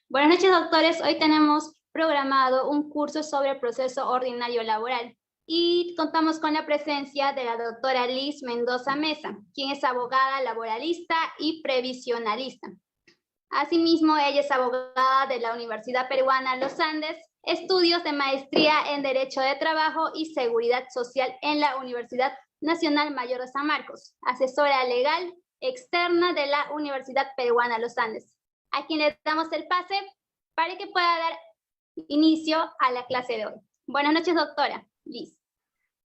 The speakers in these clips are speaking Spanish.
Buenas noches, doctores. Hoy tenemos programado un curso sobre el proceso ordinario laboral y contamos con la presencia de la doctora Liz Mendoza Mesa, quien es abogada laboralista y previsionalista. Asimismo, ella es abogada de la Universidad Peruana Los Andes, estudios de maestría en Derecho de Trabajo y Seguridad Social en la Universidad Nacional Mayor de San Marcos, asesora legal externa de la Universidad Peruana Los Andes, a quien le damos el pase para que pueda dar inicio a la clase de hoy. Buenas noches, doctora Liz.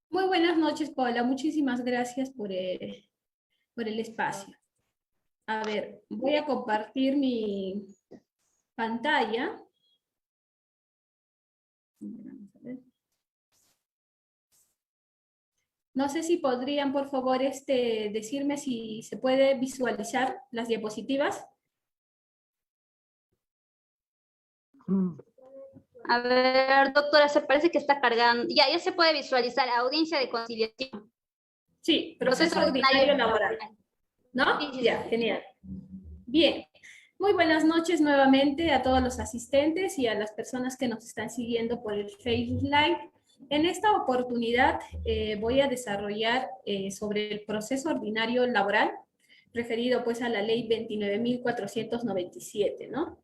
Muy buenas noches, Paula. Muchísimas gracias por el espacio. A ver, voy a compartir mi pantalla. Vamos a ver. No sé si podrían, por favor, decirme si se puede visualizar las diapositivas. A ver, doctora, se parece que está cargando. Ya se puede visualizar audiencia de conciliación. Sí, proceso ordinario laboral. ¿No? Sí. Ya, genial. Bien. Muy buenas noches nuevamente a todos los asistentes y a las personas que nos están siguiendo por el Facebook Live. En esta oportunidad voy a desarrollar sobre el proceso ordinario laboral, referido pues a la ley 29.497, ¿no?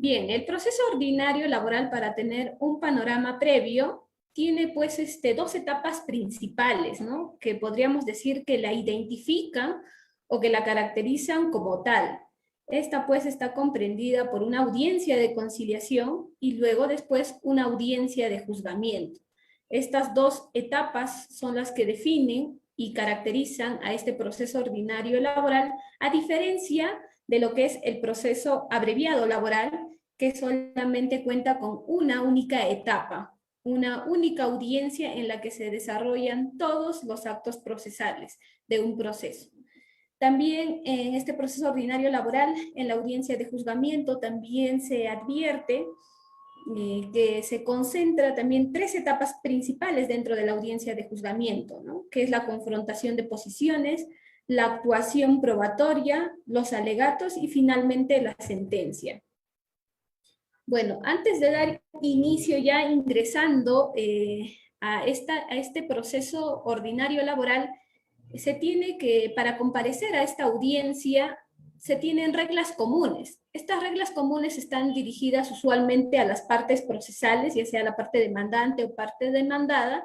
Bien, el proceso ordinario laboral, para tener un panorama previo, tiene pues dos etapas principales, ¿no? Que podríamos decir que la identifican o que la caracterizan como tal. Esta pues está comprendida por una audiencia de conciliación y luego después una audiencia de juzgamiento. Estas dos etapas son las que definen y caracterizan a este proceso ordinario laboral, a diferencia de lo que es el proceso abreviado laboral, que solamente cuenta con una única etapa, una única audiencia en la que se desarrollan todos los actos procesales de un proceso. También en este proceso ordinario laboral, en la audiencia de juzgamiento, también se advierte que se concentra también tres etapas principales dentro de la audiencia de juzgamiento, ¿no? Que es la confrontación de posiciones, la actuación probatoria, los alegatos y finalmente la sentencia. Bueno, antes de dar inicio ya ingresando a este proceso ordinario laboral, se tiene que, para comparecer a esta audiencia, se tienen reglas comunes. Estas reglas comunes están dirigidas usualmente a las partes procesales, ya sea la parte demandante o parte demandada,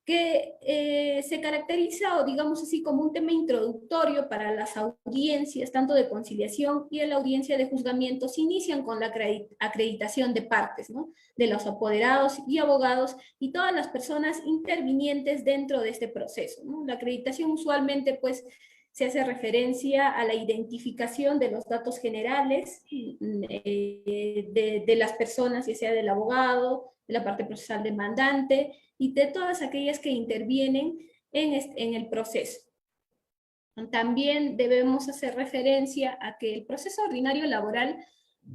que se caracteriza, o digamos así, como un tema introductorio para las audiencias, tanto de conciliación y en la audiencia de juzgamiento, se inician con la acreditación de partes, ¿no? De los apoderados y abogados y todas las personas intervinientes dentro de este proceso, ¿no? La acreditación usualmente, pues, se hace referencia a la identificación de los datos generales de las personas, ya sea del abogado, de la parte procesal demandante, y de todas aquellas que intervienen en el proceso. También debemos hacer referencia a que el proceso ordinario laboral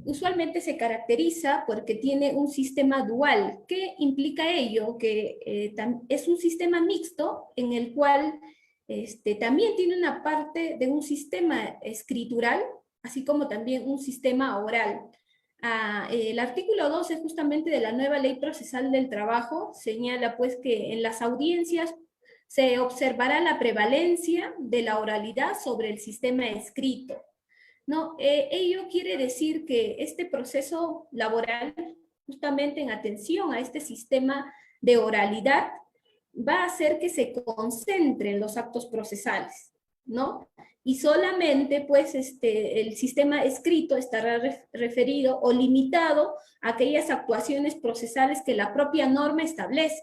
usualmente se caracteriza porque tiene un sistema dual. ¿Qué implica ello? Que es un sistema mixto en el cual también tiene una parte de un sistema escritural, así como también un sistema oral. El artículo 12 justamente de la nueva Ley Procesal del Trabajo señala pues que en las audiencias se observará la prevalencia de la oralidad sobre el sistema escrito, ¿no? Ello quiere decir que este proceso laboral, justamente en atención a este sistema de oralidad, va a hacer que se concentren los actos procesales, ¿no? Y solamente, pues, el sistema escrito estará referido o limitado a aquellas actuaciones procesales que la propia norma establece,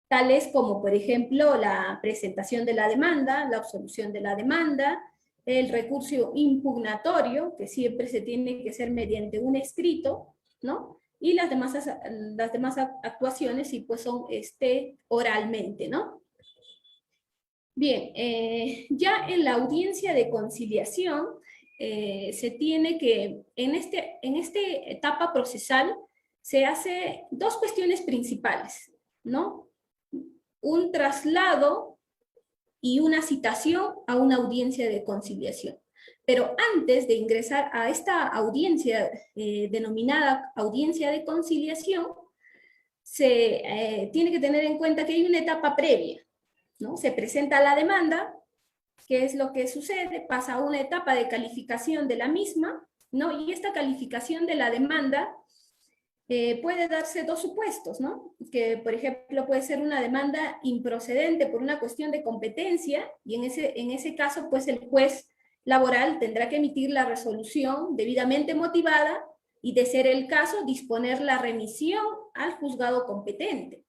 tales como, por ejemplo, la presentación de la demanda, la absolución de la demanda, el recurso impugnatorio, que siempre se tiene que hacer mediante un escrito, ¿no? Y las demás actuaciones, sí, pues son oralmente, ¿no? Bien, ya en la audiencia de conciliación se tiene que, en esta etapa procesal, se hace dos cuestiones principales, ¿no? Un traslado y una citación a una audiencia de conciliación. Pero antes de ingresar a esta audiencia denominada audiencia de conciliación, se tiene que tener en cuenta que hay una etapa previa, ¿no? Se presenta la demanda, ¿qué es lo que sucede? Pasa a una etapa de calificación de la misma, ¿no? Y esta calificación de la demanda puede darse dos supuestos, ¿no? Que, por ejemplo, puede ser una demanda improcedente por una cuestión de competencia, y en ese caso, pues el juez laboral tendrá que emitir la resolución debidamente motivada y, de ser el caso, disponer la remisión al juzgado competente.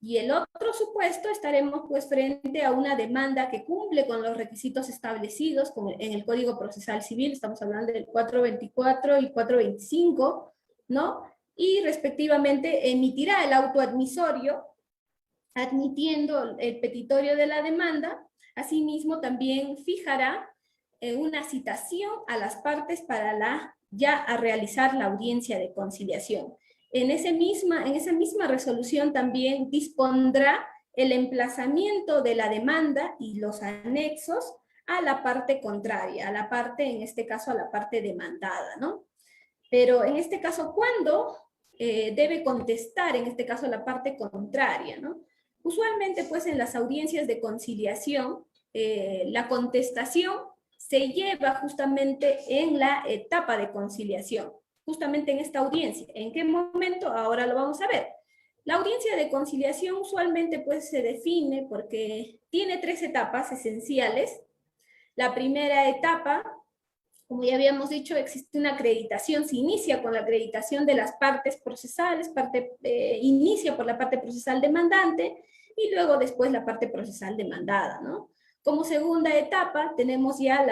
Y el otro supuesto, estaremos pues frente a una demanda que cumple con los requisitos establecidos en el Código Procesal Civil, estamos hablando del 424 y 425, ¿no? Y respectivamente emitirá el auto admisorio, admitiendo el petitorio de la demanda. Asimismo, también fijará una citación a las partes para ya a realizar la audiencia de conciliación. En esa misma resolución también dispondrá el emplazamiento de la demanda y los anexos a la parte contraria, a la parte, en este caso, a la parte demandada, ¿no? Pero en este caso, ¿cuándo debe contestar, en este caso, la parte contraria, ¿no? Usualmente, pues, en las audiencias de conciliación, la contestación se lleva justamente en la etapa de conciliación, justamente en esta audiencia. ¿En qué momento? Ahora lo vamos a ver. La audiencia de conciliación usualmente pues se define porque tiene tres etapas esenciales. La primera etapa, como ya habíamos dicho, existe una acreditación, se inicia con la acreditación de las partes procesales, inicia por la parte procesal demandante y luego después la parte procesal demandada, ¿no? Como segunda etapa tenemos ya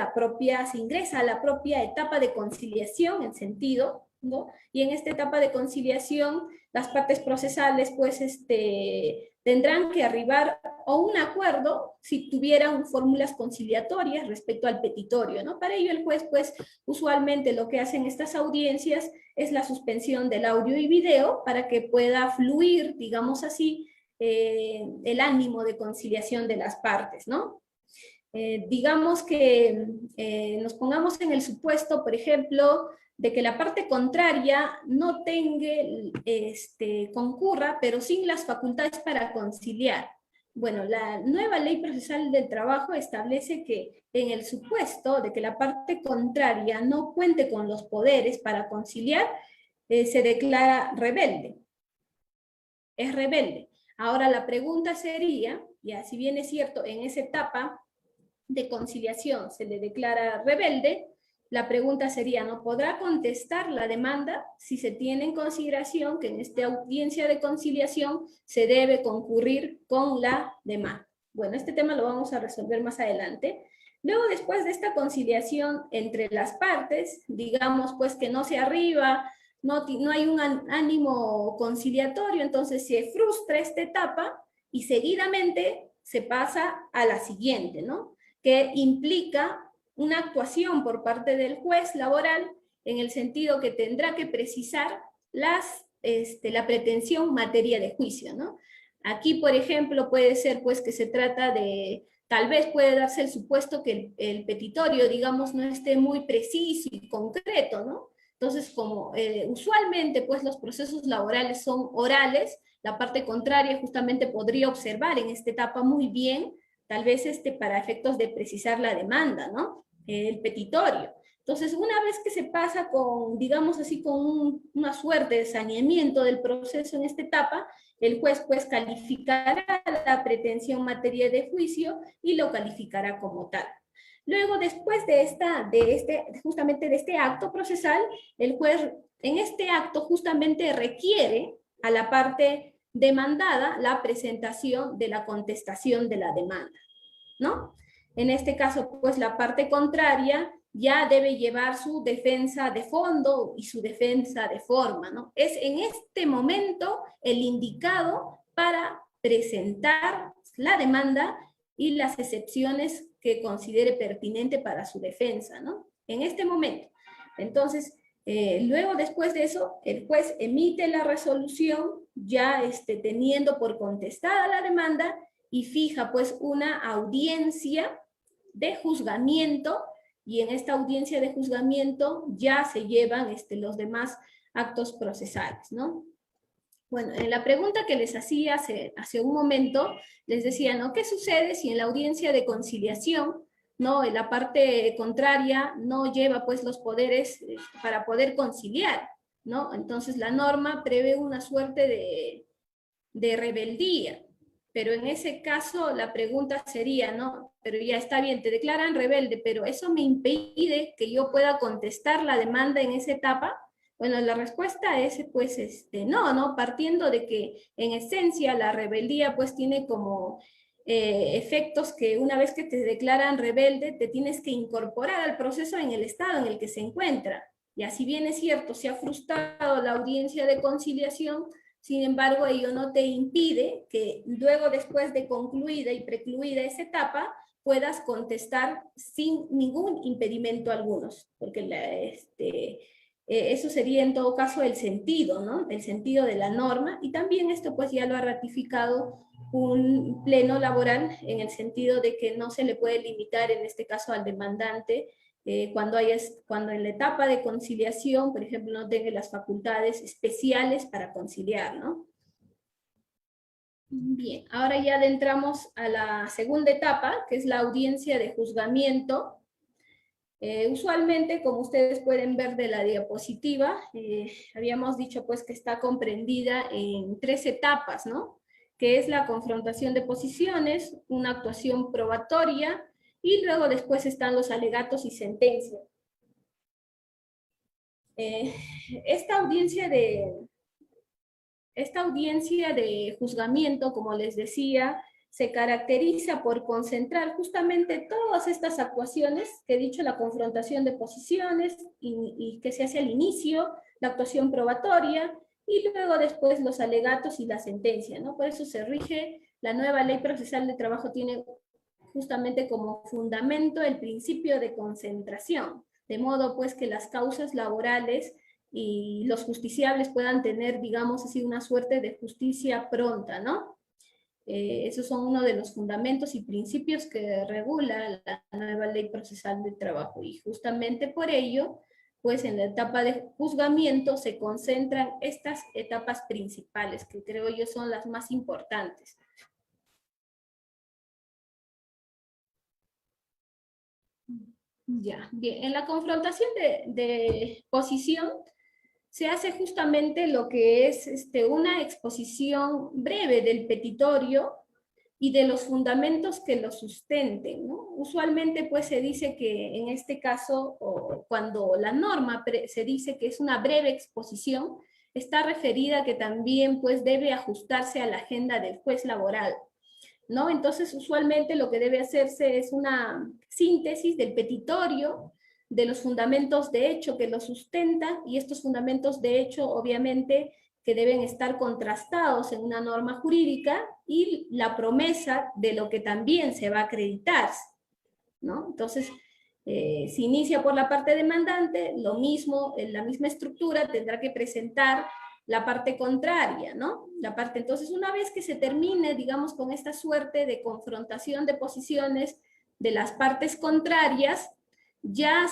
se ingresa a la propia etapa de conciliación en sentido, ¿no? Y en esta etapa de conciliación las partes procesales pues tendrán que arribar a un acuerdo si tuvieran fórmulas conciliatorias respecto al petitorio, ¿no? Para ello el juez pues usualmente lo que hacen estas audiencias es la suspensión del audio y video para que pueda fluir, digamos así, el ánimo de conciliación de las partes, ¿no? Digamos que nos pongamos en el supuesto, por ejemplo, de que la parte contraria no concurra, pero sin las facultades para conciliar. Bueno, la nueva Ley Procesal del Trabajo establece que en el supuesto de que la parte contraria no cuente con los poderes para conciliar, se declara rebelde. Es rebelde. Ahora la pregunta sería, ya si bien es cierto, en esa etapa de conciliación se le declara rebelde, la pregunta sería, ¿no podrá contestar la demanda si se tiene en consideración que en esta audiencia de conciliación se debe concurrir con la demanda? Bueno, este tema lo vamos a resolver más adelante. Luego, después de esta conciliación entre las partes, digamos pues que no se arriba, no hay un ánimo conciliatorio, entonces se frustra esta etapa y seguidamente se pasa a la siguiente, ¿no? Que implica una actuación por parte del juez laboral en el sentido que tendrá que precisar la pretensión materia de juicio, ¿no? Aquí, por ejemplo, puede ser pues que se trata de, tal vez puede darse el supuesto que el petitorio, digamos, no esté muy preciso y concreto, ¿no? Entonces, como usualmente pues los procesos laborales son orales, la parte contraria justamente podría observar en esta etapa muy bien, tal vez para efectos de precisar la demanda, ¿no? El petitorio. Entonces, una vez que se pasa con, digamos así, con una suerte de saneamiento del proceso en esta etapa, el juez pues calificará la pretensión materia de juicio y lo calificará como tal. Luego, después justamente de este acto procesal, el juez en este acto justamente requiere a la parte demandada la presentación de la contestación de la demanda, ¿no? En este caso, pues la parte contraria ya debe llevar su defensa de fondo y su defensa de forma, ¿no? Es en este momento el indicado para presentar la demanda y las excepciones que considere pertinente para su defensa, ¿no? En este momento. Entonces, luego, después de eso, el juez emite la resolución ya teniendo por contestada la demanda y fija pues una audiencia de juzgamiento y en esta audiencia de juzgamiento ya se llevan los demás actos procesales, ¿no? Bueno, en la pregunta que les hacía hace un momento, les decía, ¿no? ¿Qué sucede si en la audiencia de conciliación, ¿no? En la parte contraria no lleva pues los poderes para poder conciliar, ¿no? Entonces la norma prevé una suerte de rebeldía, pero en ese caso la pregunta sería, ¿no? Pero ya está bien, te declaran rebelde, pero ¿eso me impide que yo pueda contestar la demanda en esa etapa? Bueno, la respuesta es, pues, no, ¿no? Partiendo de que, en esencia, la rebeldía, pues, tiene como efectos que una vez que te declaran rebelde, te tienes que incorporar al proceso en el estado en el que se encuentra. Y así bien es cierto, se ha frustrado la audiencia de conciliación, sin embargo, ello no te impide que luego, después de concluida y precluida esa etapa, puedas contestar sin ningún impedimento algunos, porque eso sería en todo caso el sentido, ¿no? El sentido de la norma, y también esto pues ya lo ha ratificado un pleno laboral en el sentido de que no se le puede limitar en este caso al demandante cuando en la etapa de conciliación, por ejemplo, no tenga las facultades especiales para conciliar, ¿no? Bien, ahora ya adentramos a la segunda etapa, que es la audiencia de juzgamiento. Usualmente, como ustedes pueden ver de la diapositiva, habíamos dicho pues que está comprendida en 3 etapas, ¿no? Que es la confrontación de posiciones, una actuación probatoria, y luego después están los alegatos y sentencias. Eh, esta audiencia de juzgamiento, como les decía, se caracteriza por concentrar justamente todas estas actuaciones que he dicho, la confrontación de posiciones y que se hace al inicio, la actuación probatoria y luego después los alegatos y la sentencia, ¿no? Por eso se rige, la nueva ley procesal de trabajo tiene justamente como fundamento el principio de concentración, de modo pues que las causas laborales y los justiciables puedan tener, digamos así, una suerte de justicia pronta, ¿no? Esos son uno de los fundamentos y principios que regula la nueva ley procesal del trabajo, y justamente por ello, pues en la etapa de juzgamiento se concentran estas etapas principales, que creo yo son las más importantes. Ya, bien, en la confrontación de posición se hace justamente lo que es una exposición breve del petitorio y de los fundamentos que lo sustenten, ¿no? Usualmente pues se dice que en este caso, o cuando la norma se dice que es una breve exposición, está referida a que también pues debe ajustarse a la agenda del juez laboral, ¿no? Entonces, usualmente lo que debe hacerse es una síntesis del petitorio, de los fundamentos de hecho que lo sustentan, y estos fundamentos de hecho, obviamente, que deben estar contrastados en una norma jurídica, y la promesa de lo que también se va a acreditar, ¿no? Entonces, si inicia por la parte demandante, lo mismo, en la misma estructura, tendrá que presentar la parte contraria, ¿no? Entonces, una vez que se termine, digamos, con esta suerte de confrontación de posiciones de las partes contrarias, ya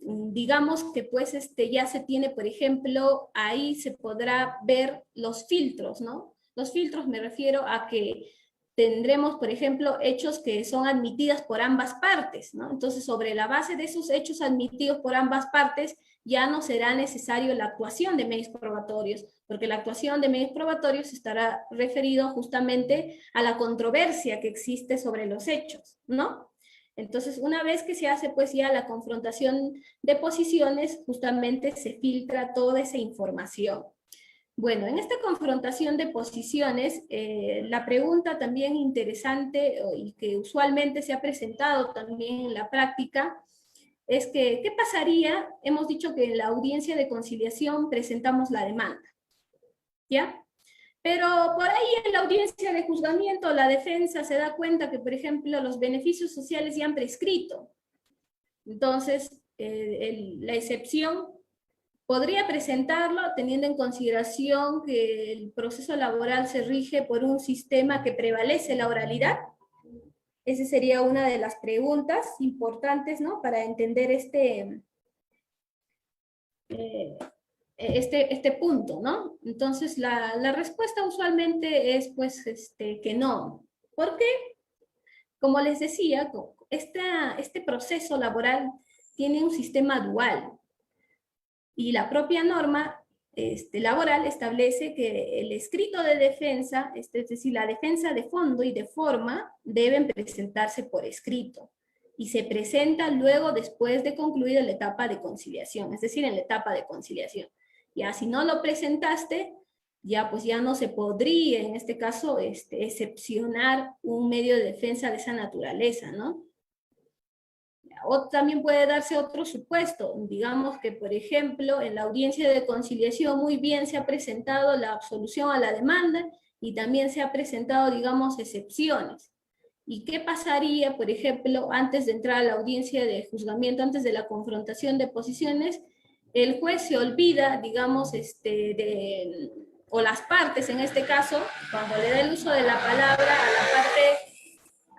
digamos que pues ya se tiene, por ejemplo, ahí se podrá ver los filtros, ¿no? Los filtros me refiero a que tendremos, por ejemplo, hechos que son admitidas por ambas partes, ¿no? Entonces, sobre la base de esos hechos admitidos por ambas partes, ya no será necesario la actuación de medios probatorios, porque la actuación de medios probatorios estará referido justamente a la controversia que existe sobre los hechos, ¿no? Entonces, una vez que se hace pues ya la confrontación de posiciones, justamente se filtra toda esa información. Bueno, en esta confrontación de posiciones, la pregunta también interesante y que usualmente se ha presentado también en la práctica es que, ¿qué pasaría? Hemos dicho que en la audiencia de conciliación presentamos la demanda, ¿ya? Pero por ahí en la audiencia de juzgamiento la defensa se da cuenta que, por ejemplo, los beneficios sociales ya han prescrito. Entonces, la excepción podría presentarlo teniendo en consideración que el proceso laboral se rige por un sistema que prevalece la oralidad. Esa sería una de las preguntas importantes, ¿no? Para entender este punto, ¿no? Entonces, la respuesta usualmente es, pues, que no. ¿Por qué? Como les decía, este proceso laboral tiene un sistema dual y la propia norma laboral establece que el escrito de defensa, es decir, la defensa de fondo y de forma, deben presentarse por escrito y se presenta luego después de concluida la etapa de conciliación, es decir, en la etapa de conciliación. Ya si no lo presentaste, ya pues ya no se podría, en este caso, excepcionar un medio de defensa de esa naturaleza, ¿no? O también puede darse otro supuesto, digamos que, por ejemplo, en la audiencia de conciliación muy bien se ha presentado la absolución a la demanda y también se ha presentado, digamos, excepciones. ¿Y qué pasaría, por ejemplo, antes de entrar a la audiencia de juzgamiento, antes de la confrontación de posiciones? El juez se olvida, digamos, o las partes en este caso, cuando le da el uso de la palabra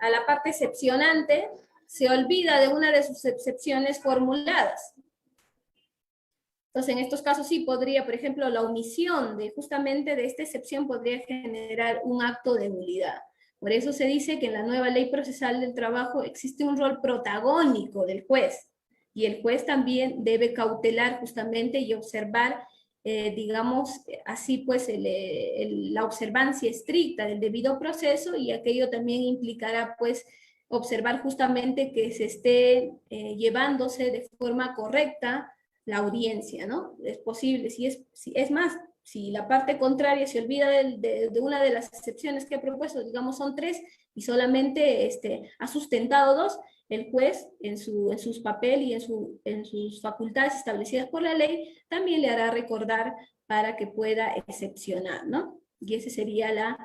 a la parte excepcionante, se olvida de una de sus excepciones formuladas. Entonces, en estos casos sí podría, por ejemplo, la omisión de justamente de esta excepción podría generar un acto de nulidad. Por eso se dice que en la nueva ley procesal del trabajo existe un rol protagónico del juez, y el juez también debe cautelar justamente y observar, digamos, así pues, la observancia estricta del debido proceso, y aquello también implicará pues observar justamente que se esté llevándose de forma correcta la audiencia, ¿no? Es posible, si es más, si la parte contraria se olvida de una de las excepciones que ha propuesto, digamos son 3, y solamente ha sustentado 2, el juez en sus papeles y en sus facultades establecidas por la ley, también le hará recordar para que pueda excepcionar, ¿no? Y esa sería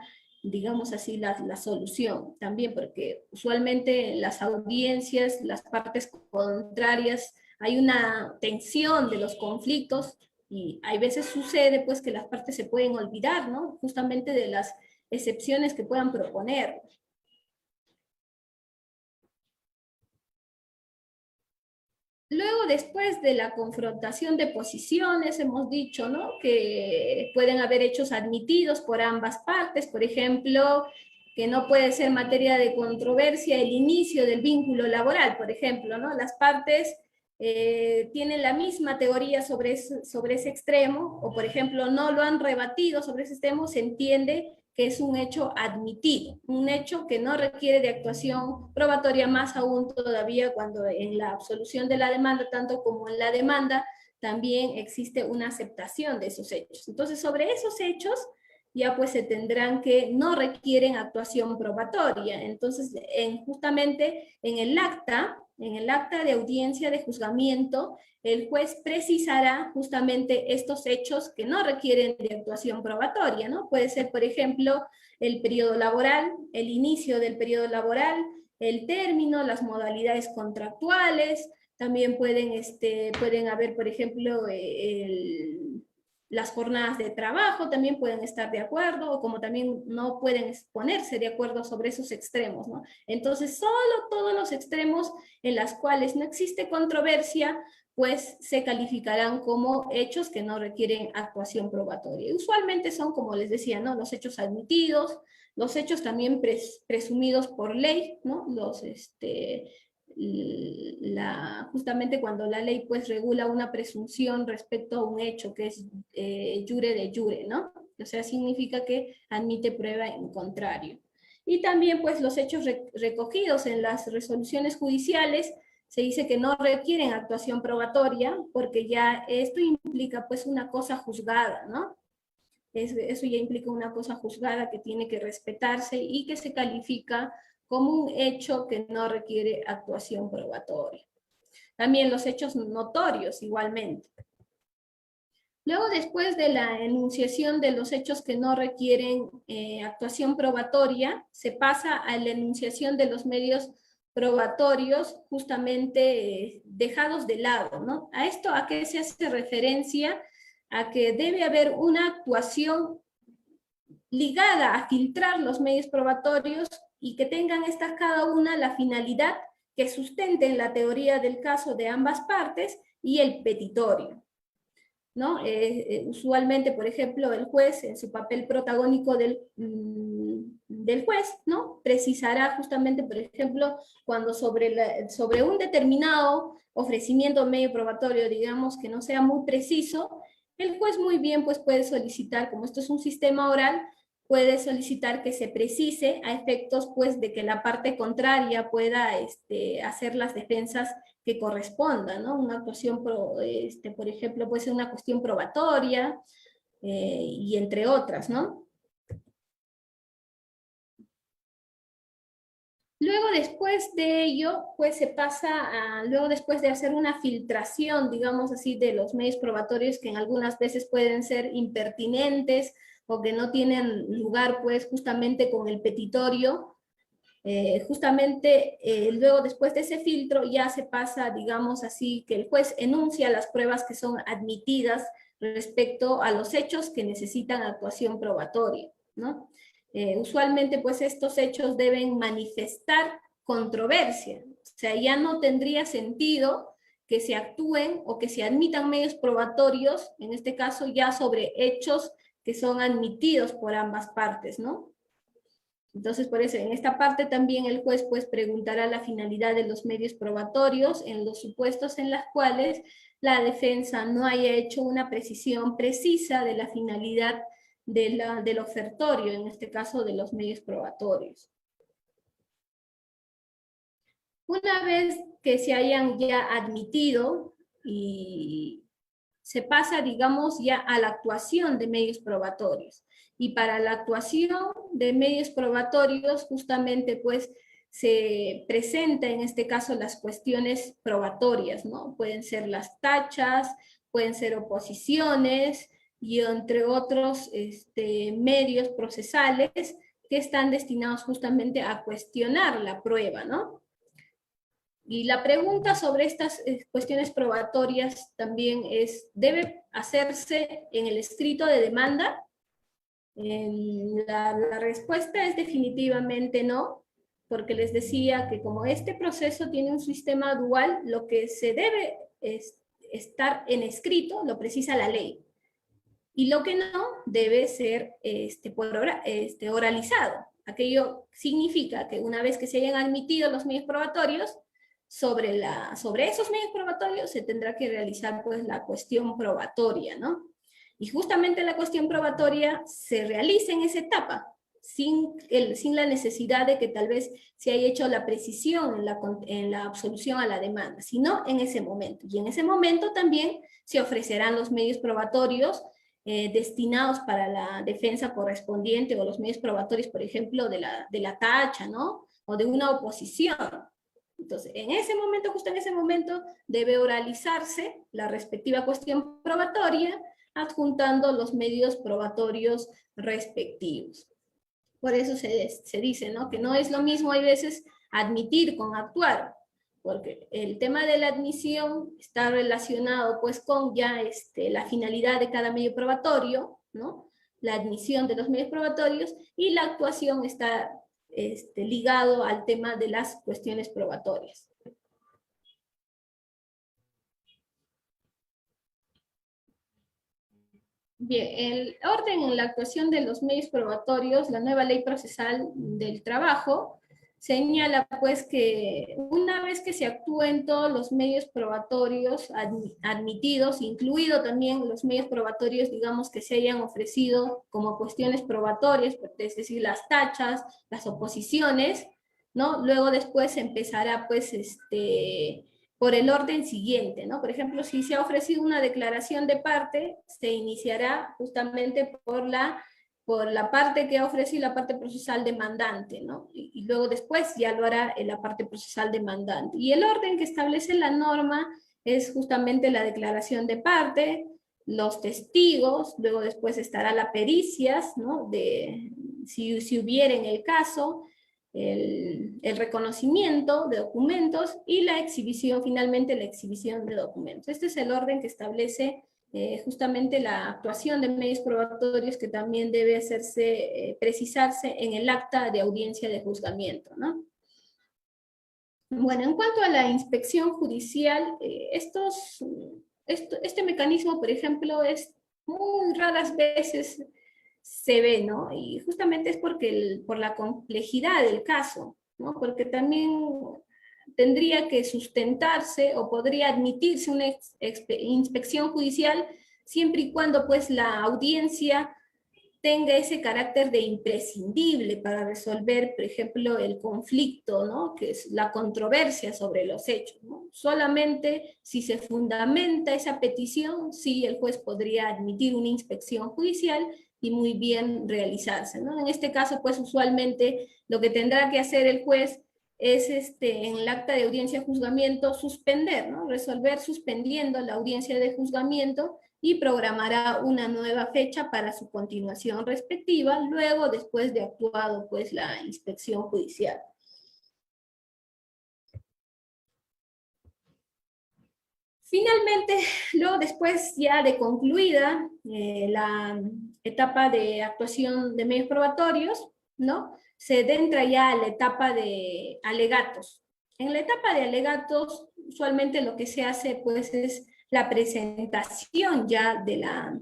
digamos así, la solución también, porque usualmente en las audiencias, las partes contrarias, hay una tensión de los conflictos, y hay veces sucede pues que las partes se pueden olvidar, ¿no? Justamente de las excepciones que puedan proponer. Luego, después de la confrontación de posiciones, hemos dicho, ¿no?, que pueden haber hechos admitidos por ambas partes, por ejemplo, que no puede ser materia de controversia el inicio del vínculo laboral, por ejemplo, ¿no? Las partes tienen la misma teoría sobre ese extremo, o por ejemplo no lo han rebatido sobre ese extremo, se entiende que es un hecho admitido, un hecho que no requiere de actuación probatoria, más aún todavía cuando en la absolución de la demanda, tanto como en la demanda, también existe una aceptación de esos hechos. Entonces, sobre esos hechos, ya pues se tendrán que, no requieren actuación probatoria. Entonces, justamente en el acta de audiencia de juzgamiento, el juez precisará justamente estos hechos que no requieren de actuación probatoria, ¿no? Puede ser, por ejemplo, el periodo laboral, el inicio del periodo laboral, el término, las modalidades contractuales, también pueden haber, por ejemplo, las jornadas de trabajo también pueden estar de acuerdo, o como también no pueden ponerse de acuerdo sobre esos extremos, ¿no? Entonces, solo todos los extremos en los cuales no existe controversia, pues se calificarán como hechos que no requieren actuación probatoria. Usualmente son, como les decía, ¿no?, los hechos admitidos, los hechos también presumidos por ley, ¿no? Justamente cuando la ley pues regula una presunción respecto a un hecho que es jure de jure, ¿no? O sea, significa que admite prueba en contrario. Y también pues los hechos recogidos en las resoluciones judiciales, se dice que no requieren actuación probatoria, porque ya esto implica pues una cosa juzgada, ¿no? Eso ya implica una cosa juzgada que tiene que respetarse y que se califica como un hecho que no requiere actuación probatoria. También los hechos notorios, igualmente. Luego, después de la enunciación de los hechos que no requieren actuación probatoria, se pasa a la enunciación de los medios probatorios justamente dejados de lado, ¿no? ¿A esto a qué se hace referencia? A que debe haber una actuación ligada a filtrar los medios probatorios y que tengan estas cada una la finalidad que sustenten la teoría del caso de ambas partes y el petitorio, ¿no? Usualmente, por ejemplo, el juez, en su papel protagónico del juez, ¿no? Precisará justamente, por ejemplo, cuando sobre un determinado ofrecimiento medio probatorio, digamos que no sea muy preciso, el juez muy bien pues puede solicitar, como esto es un sistema oral, puede solicitar que se precise a efectos pues de que la parte contraria pueda hacer las defensas que correspondan, ¿no? Una actuación, por ejemplo, puede ser una cuestión probatoria y entre otras, ¿no? Luego, después de ello, pues se pasa luego después de hacer una filtración, digamos así, de los medios probatorios que en algunas veces pueden ser impertinentes o que no tienen lugar, pues, justamente con el petitorio, luego después de ese filtro ya se pasa, digamos así, que el juez enuncia las pruebas que son admitidas respecto a los hechos que necesitan actuación probatoria, ¿no? Usualmente pues estos hechos deben manifestar controversia, o sea, ya no tendría sentido que se actúen o que se admitan medios probatorios, en este caso ya sobre hechos que son admitidos por ambas partes, ¿no? Entonces, por eso, en esta parte también el juez pues preguntará la finalidad de los medios probatorios en los supuestos en los cuales la defensa no haya hecho una precisión precisa de la finalidad del ofertorio, en este caso de los medios probatorios. Una vez que se hayan ya admitido y se pasa, digamos, ya a la actuación de medios probatorios. Y para la actuación de medios probatorios, justamente, pues, se presenta en este caso las cuestiones probatorias, ¿no? Pueden ser las tachas, pueden ser oposiciones, y entre otros medios procesales que están destinados justamente a cuestionar la prueba, ¿no? Y la pregunta sobre estas cuestiones probatorias también es, ¿debe hacerse en el escrito de demanda? La respuesta es definitivamente no, porque les decía que como este proceso tiene un sistema dual, lo que se debe es estar en escrito, lo precisa la ley. Y lo que no debe ser oralizado. Aquello significa que una vez que se hayan admitido los medios probatorios, sobre esos medios probatorios se tendrá que realizar pues la cuestión probatoria, ¿no? Y justamente la cuestión probatoria se realiza en esa etapa, sin la necesidad de que tal vez se haya hecho la precisión en la absolución a la demanda, sino en ese momento. Y en ese momento también se ofrecerán los medios probatorios destinados para la defensa correspondiente o los medios probatorios, por ejemplo, de la tacha, ¿no? O de una oposición. Entonces, en ese momento, justo en ese momento, debe oralizarse la respectiva cuestión probatoria, adjuntando los medios probatorios respectivos. Por eso se dice, ¿no? Que no es lo mismo, hay veces, admitir con actuar, porque el tema de la admisión está relacionado pues con ya la finalidad de cada medio probatorio, ¿no? La admisión de los medios probatorios, y la actuación está ligado al tema de las cuestiones probatorias. Bien, el orden en la actuación de los medios probatorios, la nueva ley procesal del trabajo, señala pues que una vez que se actúen todos los medios probatorios admitidos, incluido también los medios probatorios, digamos, que se hayan ofrecido como cuestiones probatorias, es decir, las tachas, las oposiciones, ¿no? Luego después empezará pues por el orden siguiente, ¿no? Por ejemplo, si se ha ofrecido una declaración de parte, se iniciará justamente por la parte que ha ofrecido la parte procesal demandante, ¿no? Y luego después ya lo hará en la parte procesal demandante. Y el orden que establece la norma es justamente la declaración de parte, los testigos, luego después estará la pericias, ¿no? Si hubiera en el caso, el reconocimiento de documentos y la exhibición, finalmente la exhibición de documentos. Este es el orden que establece justamente la actuación de medios probatorios que también debe hacerse, precisarse en el acta de audiencia de juzgamiento, ¿no? Bueno, en cuanto a la inspección judicial, este mecanismo, por ejemplo, es muy raras veces se ve, ¿no? Y justamente es porque por la complejidad del caso, ¿no? Porque también tendría que sustentarse o podría admitirse una inspección judicial siempre y cuando pues la audiencia tenga ese carácter de imprescindible para resolver, por ejemplo, el conflicto, ¿no? Que es la controversia sobre los hechos, ¿no? Solamente si se fundamenta esa petición, sí el juez podría admitir una inspección judicial y muy bien realizarse, ¿no? En este caso, pues usualmente lo que tendrá que hacer el juez es en el acta de audiencia de juzgamiento suspender, ¿no? Resolver suspendiendo la audiencia de juzgamiento y programará una nueva fecha para su continuación respectiva, luego después de actuado pues la inspección judicial. Finalmente, luego después ya de concluida la etapa de actuación de medios probatorios, ¿no? Se adentra ya a la etapa de alegatos. En la etapa de alegatos, usualmente lo que se hace pues es la presentación ya de la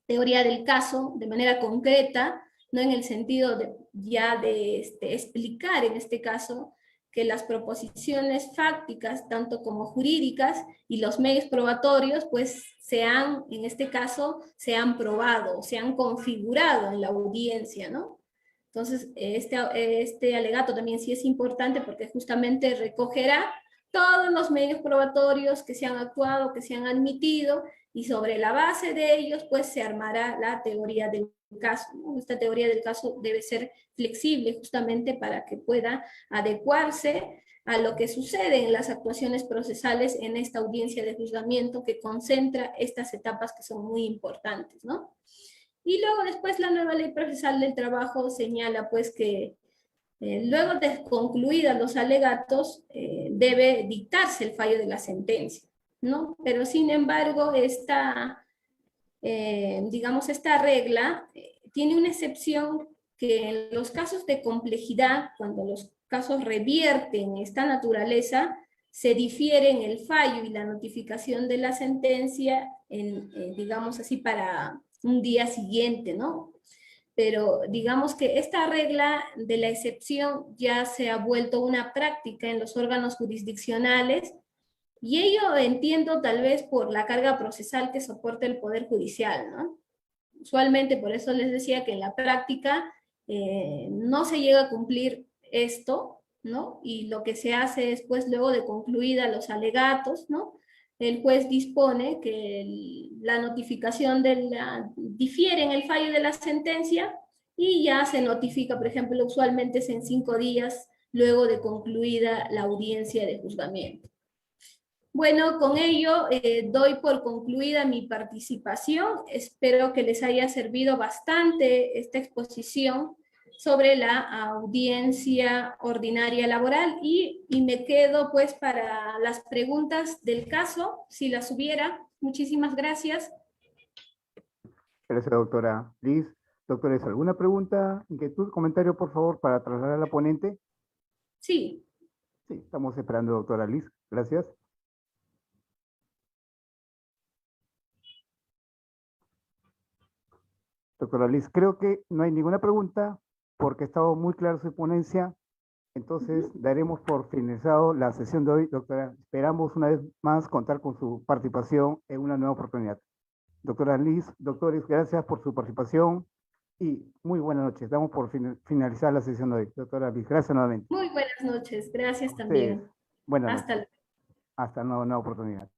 teoría del caso de manera concreta, no en el sentido de ya de explicar en este caso que las proposiciones fácticas, tanto como jurídicas, y los medios probatorios, pues en este caso, se han probado, se han configurado en la audiencia, ¿no? Entonces, este alegato también sí es importante porque justamente recogerá todos los medios probatorios que se han actuado, que se han admitido, y sobre la base de ellos, pues se armará la teoría del caso, ¿no? Esta teoría del caso debe ser flexible justamente para que pueda adecuarse a lo que sucede en las actuaciones procesales en esta audiencia de juzgamiento que concentra estas etapas que son muy importantes, ¿no? Y luego después la nueva ley procesal del trabajo señala pues que luego de concluidas los alegatos debe dictarse el fallo de la sentencia, ¿no? Pero sin embargo digamos esta regla tiene una excepción que en los casos de complejidad, cuando los casos revierten esta naturaleza, se difieren el fallo y la notificación de la sentencia digamos así, para un día siguiente, ¿no? Pero digamos que esta regla de la excepción ya se ha vuelto una práctica en los órganos jurisdiccionales, y ello entiendo tal vez por la carga procesal que soporta el Poder Judicial, ¿no? Usualmente, por eso les decía que en la práctica no se llega a cumplir esto, ¿no? Y lo que se hace es, pues, luego de concluida los alegatos, ¿no? El juez dispone que la notificación difiere en el fallo de la sentencia y ya se notifica, por ejemplo, usualmente es en 5 días luego de concluida la audiencia de juzgamiento. Bueno, con ello doy por concluida mi participación. Espero que les haya servido bastante esta exposición sobre la audiencia ordinaria laboral y me quedo pues para las preguntas del caso, si las hubiera. Muchísimas gracias. Gracias, doctora Liz. Doctores, ¿alguna pregunta, inquietud, comentario, por favor, para trasladar a la ponente? Sí. Sí, estamos esperando, doctora Liz. Gracias. Doctora Liz, creo que no hay ninguna pregunta porque ha estado muy clara su ponencia. Entonces, daremos por finalizado la sesión de hoy. Doctora, esperamos una vez más contar con su participación en una nueva oportunidad. Doctora Liz, doctores, gracias por su participación y muy buenas noches. Damos por finalizar la sesión de hoy. Doctora Liz, gracias nuevamente. Muy buenas noches. Gracias también. Buenas Hasta noches. luego. Hasta una nueva oportunidad.